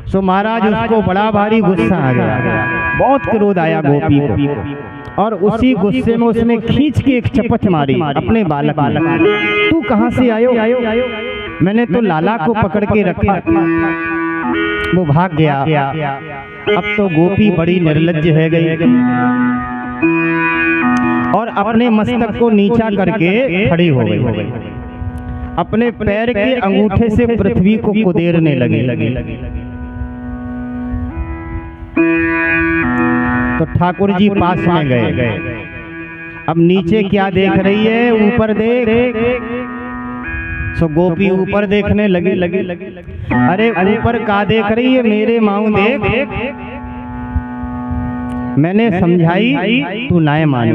सो महाराज उसको बड़ा भारी गुस्सा आ गया, बहुत क्रोध आया गोपी को, और उसी गुस्से में उसने खींच के एक चपच मारी अपने बालक में। तू कहाँ से आयो? मैंने तो लाला को पकड़ के रखा। वो भाग गया। अब तो गोपी बड़ी निर्लज्ज है गई और अपने मस्तक को नीचा करके खड़ी हो गई, अपने पैर के अंगूठे से पृथ्वी को कुदेरने लगी। तो ठाकुर जी पास में गए। अब नीचे क्या देख रही है? ऊपर देख। सो गोपी ऊपर देखने लगी। अरे ऊपर का देख रही है? मेरे माऊ देख, मैंने समझाई तू नाय मान,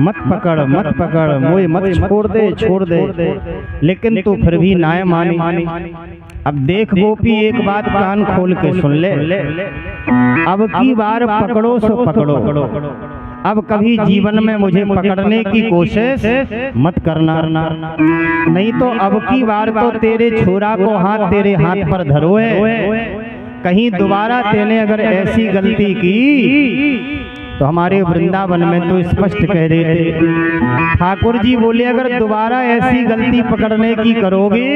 मत पकड़ मोए मत छोड़ दे, लेकिन तू फिर भी नाय मानी। अब देख गोपी, एक बात कान खोल के सुन ले, अब की बार पकड़ो सो पकड़ो, अब कभी जीवन में मुझे पकड़ने की कोशिश मत करना, नहीं तो अब की बार तो तेरे छोरा को हाथ तेरे हाथ पर धरो है। कहीं दोबारा तेने अगर ऐसी गलती की तो हमारे वृंदावन में तो स्पष्ट कह देते। ठाकुर जी बोले अगर दोबारा ऐसी गलती पकड़ने की करोगी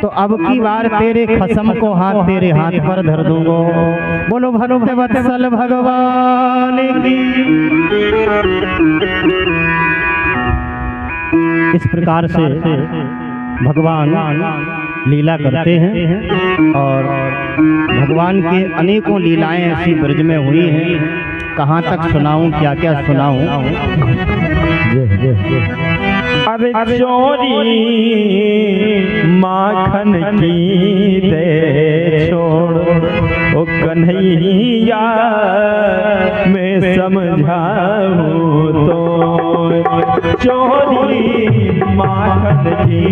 तो अब की बार तेरे खसम को हाथ तेरे हाथ पर धर दूंगा। बोलो भक्त वत्सल भगवान की। इस प्रकार से भगवान लीला करते हैं और भगवान के अनेकों लीलाएं ऐसी ब्रज में हुई हैं। कहाँ तक सुनाऊं, क्या क्या सुनाऊं। अरे चोरी माखन की दे छोड़ ओ कन्हैया, मैं समझाऊं तो चोरी माखन की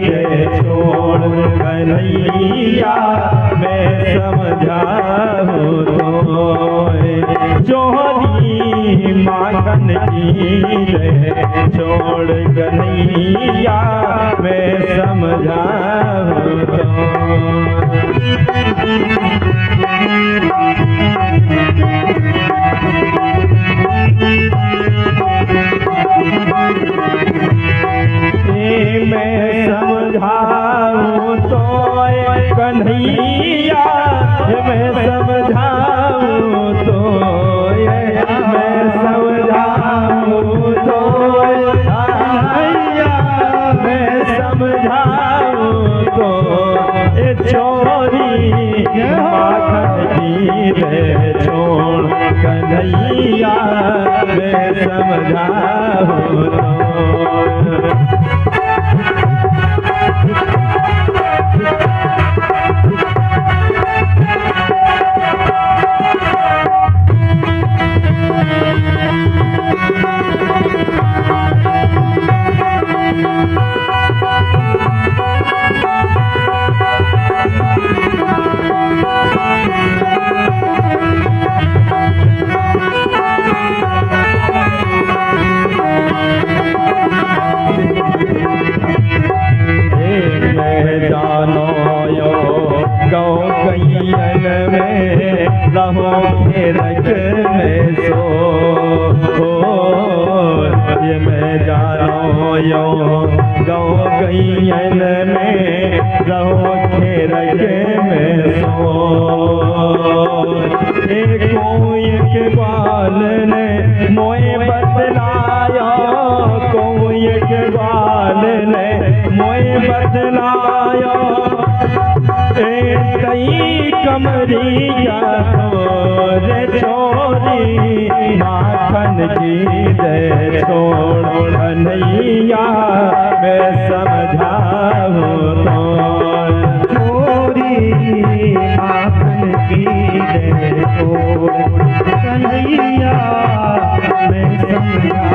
दे छोड़ कन्हैया, मैं समझाऊं तो चोरी माखन की दे छोड़ कन्हैया, मैं समझाऊं तो। मैं समझाऊं तो कन्हैया, मैं समझाऊं तो, मैं समझाऊं तो कन्हैया, मैं समझाऊं तो चोरी माखन की दे छोड़ कन्हैया, मैं समझाऊं तो। रहो रख में सो ये मैं जानो यो गौ गैयन में रहो रख में सो। एक बाल ने मोए बतलाया, कोई एक बाल ने मोए बतलाया, तई कमरिया रे छोरी माखन की दे छोड़ कन्हैया, मैं समझाऊं तो छोरी माखन की दे छोड़ कन्हैया, मैं समझाऊं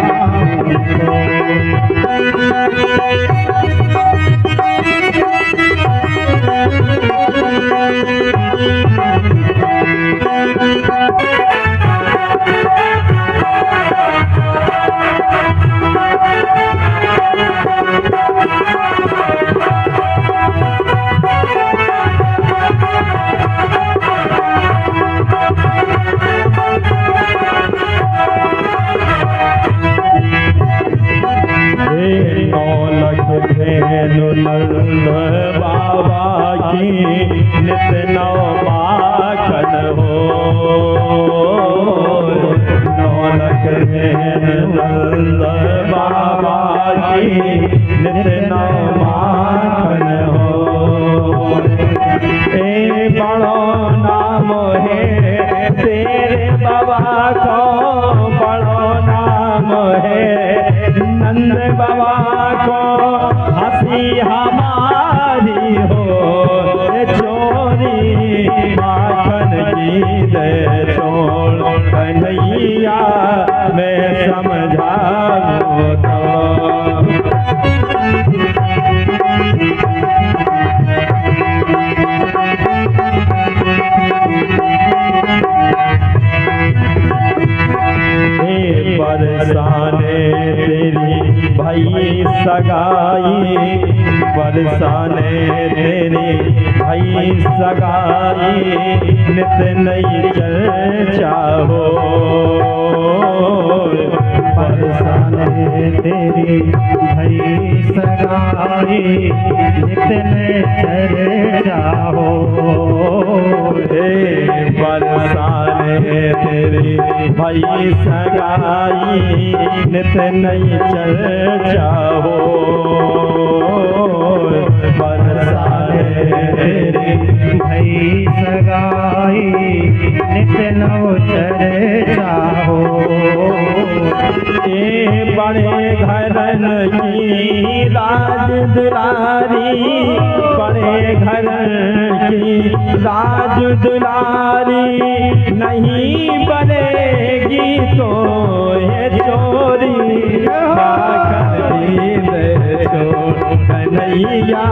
नित नौ माखन हो नौलख नंद बाबा की नित नौ माखन हो ए बड़ो नाम है तेरे बाबा को बड़ो नाम है नंद बाबा को हंसी हमारी हो चोरी माखन की दे छोड़ कन्हैया मैं समझाऊं तो बरसाने तेरी भाई सगाई बरसाने तेरी भाई सगाई नित नई चर्चा हो बरसाने तेरी भाई सगाई नित नई चर्चा हो बरसाने तेरी भाई सगाई नित नई चर्चा हो बरसाने तेरी भाई सगाई नित नौ चर्चा हो ये बड़े घरन की राज दुलारी बड़े घर की राज दुलारी नहीं बनेगी तो ये चोरी कन्हैया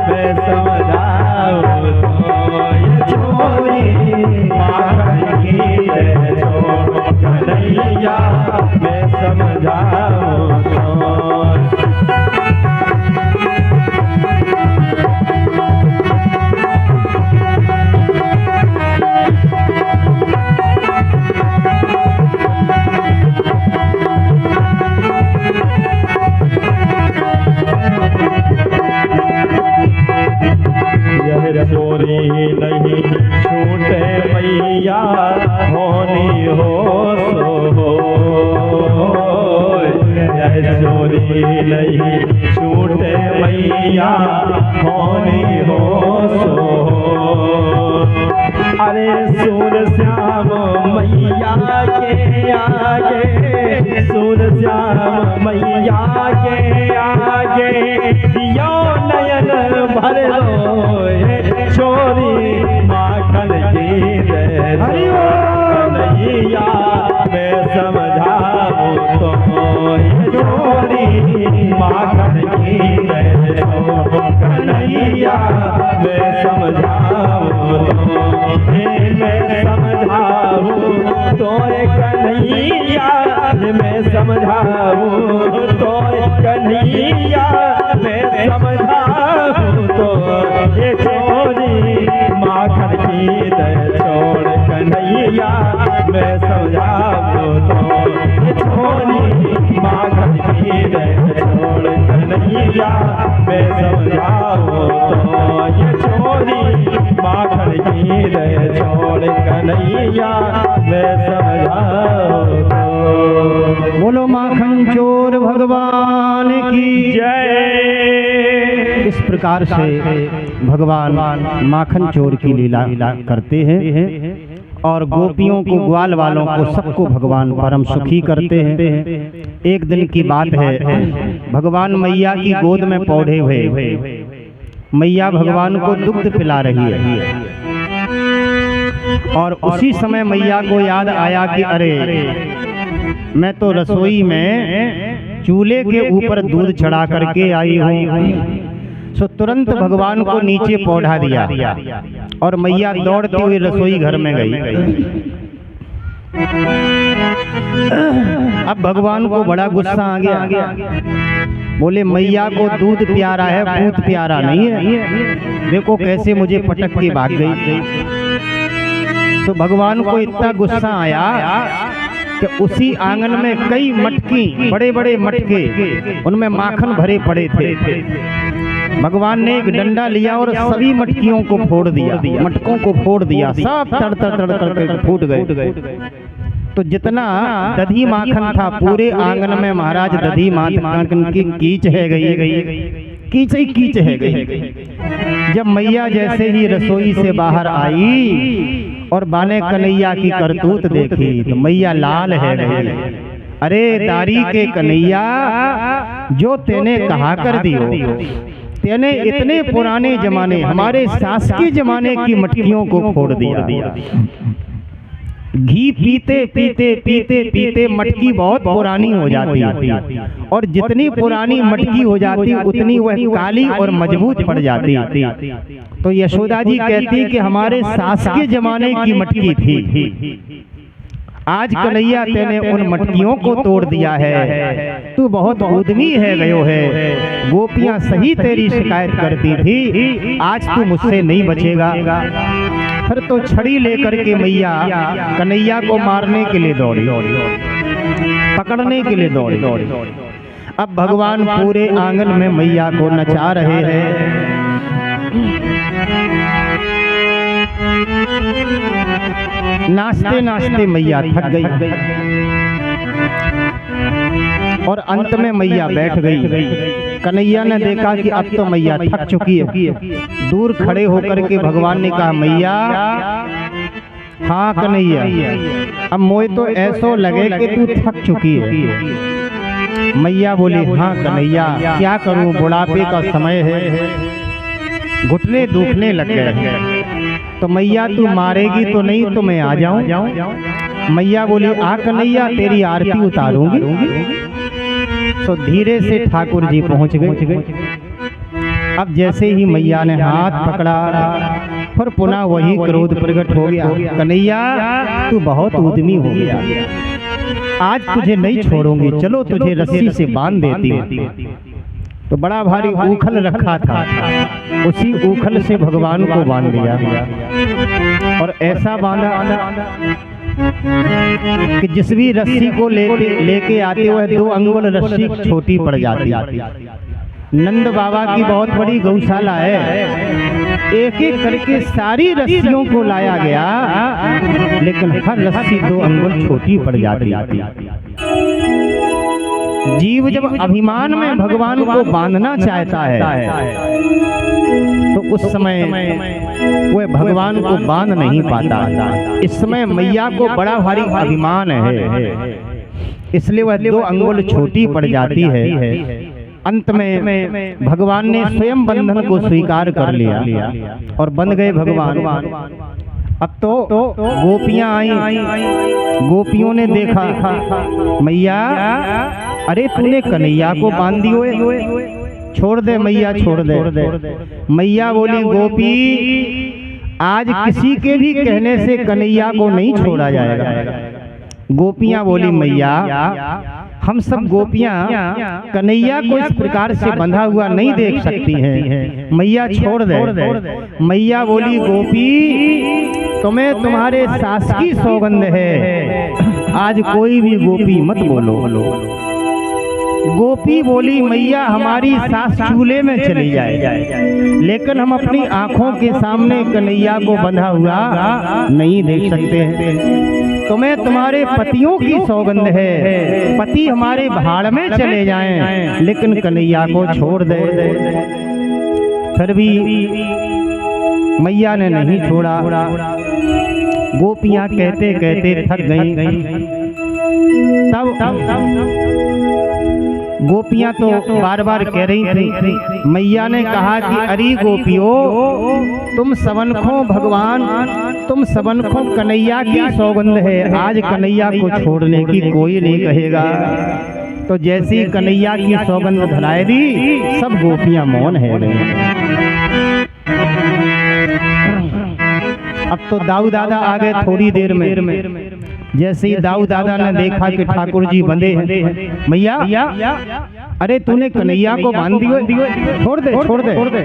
मैं समझाऊं तो ये चोरी कन्हैया मैं समझाऊं तो चोरी नहीं छूटे मैया होनी हो सो चोरी नहीं छूटे मैया होनी हो सो अरे सूर श्याम मैया के आगे सूर श्याम मैया के आगे दियो नयन भर लो छोरी माखन की दे कन्हैया मैं समझाऊं तो छोरी माखन की दे कन्हैया मैं समझाऊं तो मैं समझाऊं तो कन्हैया मैं समझाऊं तो कन्हैया मैं समझाऊं तो ये छोरी माखन की दे छोड़ कन्हैया मैं समझाऊं तो ये छोरी माखन की दे छोड़ कन्हैया मैं समझाऊं तो ये छोरी माखन की दे छोड़ कन्हैया मैं समझाऊं तो बोलो माखन चोर भगवान की जय। इस प्रकार से भगवान माखन चोर की लीला करते हैं और गोपियों को ग्वाल वालों को सबको भगवान परम सुखी करते हैं। एक दिन की बात है, भगवान मैया की गोद में पौधे हुए, मैया भगवान को दुग्ध पिला रही है और उसी समय मैया को याद आया कि अरे मैं तो रसोई में चूल्हे के ऊपर दूध चढ़ा करके आई हूँ। सो तुरंत भगवान को नीचे पौधा दिया और मैया दौड़ती हुई रसोई घर में गई। अब भगवान को बड़ा गुस्सा आ गया, बोले मैया को दूध प्यारा है, पूत प्यारा नहीं है, देखो कैसे मुझे पटक के भाग गई। तो भगवान को इतना गुस्सा आया कि उसी आंगन में कई मटकी, बड़े बड़े मटके, उनमें माखन भरे पड़े थे। भगवान ने एक डंडा लिया और सभी मटकियों को फोड़ दिया, मटकों को फोड़ दिया, सब तड़ तड़ तड़ तड़ कर फूट गए। तो जितना दधी माखन था पूरे आंगन में महाराज दधी माखन की कीच है गई, कीच ही कीच है गई। जब मैया जैसे ही रसोई से बाहर आई और बाने कन्हैया की करतूत देखी तो मैया लाल है गई। अरे दारी के कन्हैया, जो तेने कहा कर दियो, तेने इतने पुराने जमाने हमारे शासकीय जमाने की मटकियों को फोड़ दिया। घी पीते पीते पीते पीते मटकी बहुत पुरानी हो जाती, और जितनी पुरानी मटकी हो जाती उतनी वह काली और मजबूत पड़ जाती। तो यशोदा जी कहती कि हमारे शासकीय जमाने की मटकी थी, आज कन्हैया तेने उन मटकियों को तोड़ दिया है, तू बहुत उद्यमी है गयो है। गोपियां सही तेरी शिकायत करती थी, आज तू मुझसे नहीं बचेगा। फिर तो छड़ी लेकर के मैया कन्हैया को मारने के लिए दौड़ी, पकड़ने के लिए दौड़ी। अब भगवान पूरे आंगन में मैया को नचा रहे हैं। नाचते नाचते मैया थक गई और अंत में मैया बैठ गई। कन्हैया ने देखा कि अब तो मैया थक चुकी है। दूर खड़े होकर के भगवान ने कहा, मैया, हाँ कन्हैया, अब मोए तो ऐसो लगे कि तू थक चुकी है। मैया बोली, हाँ कन्हैया, क्या करूं, बुढ़ापे का समय है, घुटने दुखने लग गए। तो मैया तू मारेगी तो नहीं तो मैं आ जाऊं। मैया बोली, आ कन्हैया, तेरी आरती उतारूंगी। तो धीरे से ठाकुर जी पहुंच गए। अब जैसे ही मैया ने हाथ पकड़ा, फिर पुनः वही क्रोध प्रकट हो गया। कन्हैया, तू बहुत उद्यमी हो गया, आज तुझे नहीं छोड़ूंगी, चलो तुझे रस्सी से बांध देती हूं। तो बड़ा भारी ऊखल रखा था, उसी ऊखल से भगवान को बांध दिया, और ऐसा बांधा कि जिस भी रस्सी को लेके आते हुए 2 अंगुल रस्सी छोटी पड़ जाती। नंद बाबा की बहुत बड़ी गौशाला है, एक एक करके सारी रस्सियों को लाया गया, लेकिन हर रस्सी 2 अंगुल छोटी पड़ जाती। जीव जब अभिमान में भगवान को बांधना चाहता है तो उस समय वह भगवान को बांध नहीं पाता। इस समय मैया को बड़ा भारी अभिमान है, इसलिए वह 2 अंगुल छोटी पड़ जाती है। अंत में भगवान ने स्वयं बंधन को स्वीकार कर लिया और बंध गए भगवान। अब तो गोपियां आई, गोपियों ने देखा, मैया, अरे तूने कन्हैया को बांध दियो, छोड़ दे मैया, छोड़ दे। मैया बोली, गोपी, आज किसी के भी कहने से कन्हैया को नहीं छोड़ा जाएगा। गोपियां बोली, मैया, हम सब गोपियां कन्हैया को इस प्रकार से बंधा हुआ नहीं देख सकती हैं, मैया छोड़ दे। मैया बोली, गोपी, तुम्हें तुम्हारे सास की सौगंध है, आज कोई भी गोपी मत बोलो। गोपी बोली, मैया, हमारी सास चूल्हे में चली जाए, लेकिन हम अपनी आंखों के सामने कन्हैया को बंधा हुआ नहीं देख सकते। तुम्हें तुम्हारे पतियों की सौगंध है, पति हमारे भाड़ में चले जाएं, लेकिन कन्हैया को छोड़ दे। फिर भी मैया ने नहीं छोड़ा। गोपियां कहते कहते थक गईं। तब गोपियां तो बार बार कह रही थी, मैया ने कहा कि अरे गोपियों, तुम सबनखों भगवान, तुम सबनखों कन्हैया की सौगंध है, आज कन्हैया को छोड़ने की कोई नहीं कहेगा। तो जैसी कन्हैया की सौगंध धराए दी, सब गोपियां मौन है गई। अब तो दाऊ दादा आ गए थोड़ी देर में। जैसे ही दाऊ दादा ने देखा कि ठाकुर जी बंधे हैं, मैया, अरे तूने कन्हैया को बांध दियो, छोड़ दे।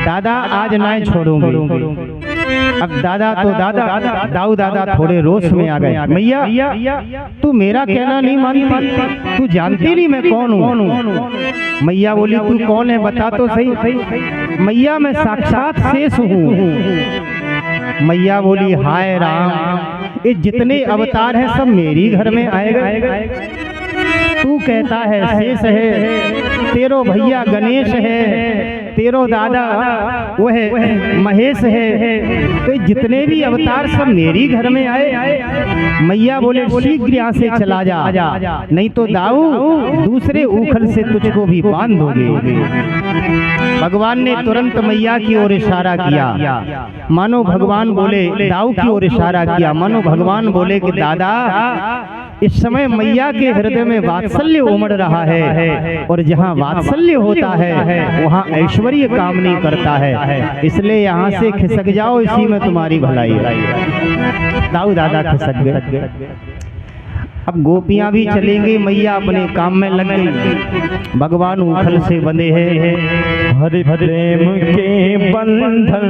दादा, आज ना छोड़ूंगी। अब दादा दाऊ दादा थोड़े रोष में आ गए। मैया तू मेरा कहना नहीं मानती, तू जानती नहीं मैं कौन हूँ। मैया बोली तू कौन है बता तो सही। मैया मैं साक्षात शेष हूँ। मैया बोली हाय राम, ये जितने अवतार हैं सब मेरी घर में आएगा। तू कहता है शेष है, तेरो भैया गणेश है, तेरो दादा वो है महेश है, तो जितने भी अवतार सब मेरी घर में आए। मैया बोले शीघ्र यहाँ से चला जा, नहीं तो दाऊ दूसरे उखल से तुझको भी बांध दोगे। भगवान ने तुरंत मैया की ओर इशारा किया, मानो भगवान बोले दाऊ की ओर इशारा किया, मानो भगवान बोले कि दादा इस समय मैया के हृदय में वात्सल्य उमड़ रहा है, और जहाँ वात्सल्य होता है वहाँ ऐश्वर्य काम नहीं करता है, इसलिए यहाँ से खिसक जाओ, इसी में तुम्हारी भलाई है। दाऊ दादा खिसक गए। अब गोपियां भी चलेंगी, मैया अपने काम में लग गई। भगवान उखल से बंधे हैं, हरि प्रेम के बंधन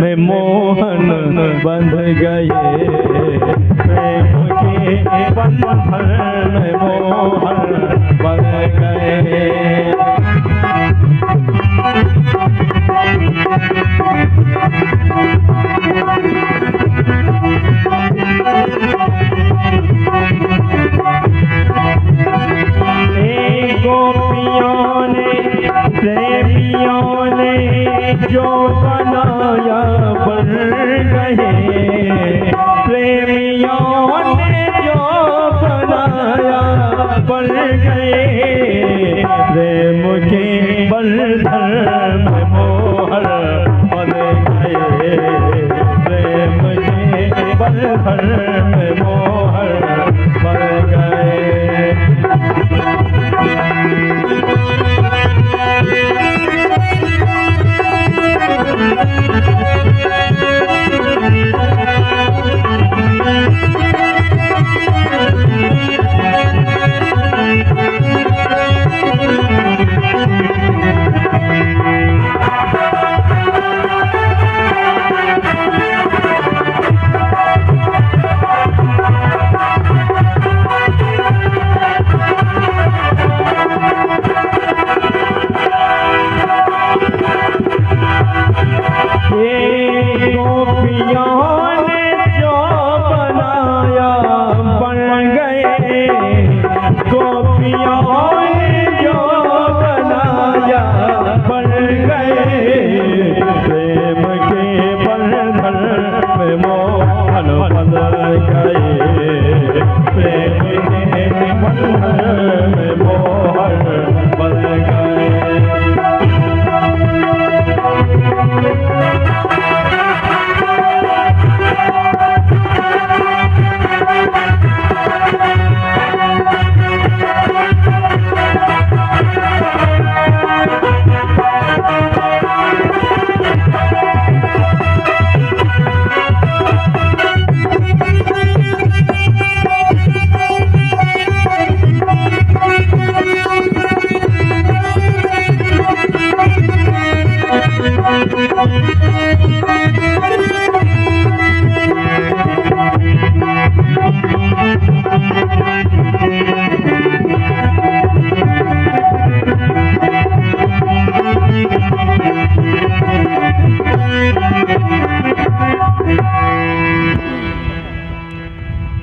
में मोहन बंध गए, प्रेम के बंधन में मोहन बंध गए। गोपियों ने प्रेमियों ने जो बनाया बन गए, प्रेमियों ने जो बनाया बन गए, प्रेम के बंधन में मोहन बन गए, प्रेम के बंधन में मोहन बन गए।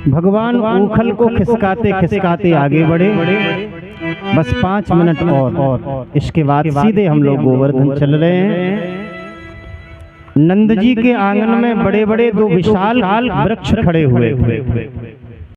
भगवान उखल को खिसकाते खिसकाते आगे बढ़े। बस 5 मिनट और इसके बाद सीधे हम लोग गोवर्धन चल रहे हैं। नंद जी के आंगन में बड़े बड़े 2 विशाल वृक्ष खड़े हुए थे।